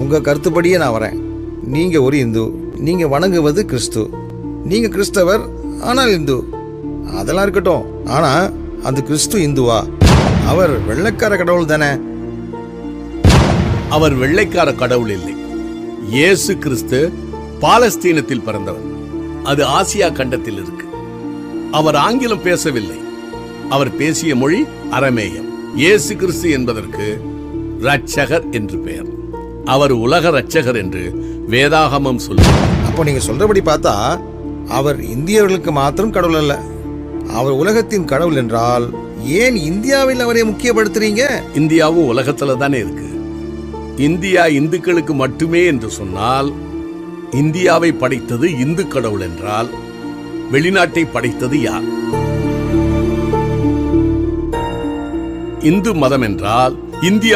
உங்க கருத்துப்படியே நான் வரேன். நீங்க ஒரு இந்து, நீங்க வணங்குவது கிறிஸ்து, நீங்க கிறிஸ்தவர் ஆனால் இந்து. அதெல்லாம் இருக்கட்டும். ஆனா அந்த கிறிஸ்து இந்துவா? அவர் வெள்ளைக்கார கடவுள் தானே? அவர் வெள்ளைக்கார கடவுள் இல்லை. இயேசு கிறிஸ்து பாலஸ்தீனத்தில் பிறந்தவர். அது ஆசியா கண்டத்தில் இருக்கு. அவர் ஆங்கிலம் பேசவில்லை. அவர் பேசிய மொழி அரமேயம். இயேசு கிறிஸ்து என்பதற்கு இரட்சகர் என்று பெயர். அவர் உலக இரட்சகர் என்று வேதாகமம் சொல்லுவார். அப்போ நீங்க சொல்றபடி பார்த்தா அவர் இந்தியர்களுக்கு மாத்திரம் கடவுள் அல்ல, அவர் உலகத்தின் கடவுள் என்றால் ஏன் இந்தியாவில் அவரை முக்கியப்படுத்துறீங்க? இந்தியாவும் உலகத்துல தானே இருக்கு. இந்தியா இந்துக்களுக்கு மட்டுமே என்று சொன்னால், இந்தியாவை படைத்தது இந்து கடவுள் என்றால் வெளிநாட்டை படைத்தது யார்? இந்து மதம் என்றால் இந்திய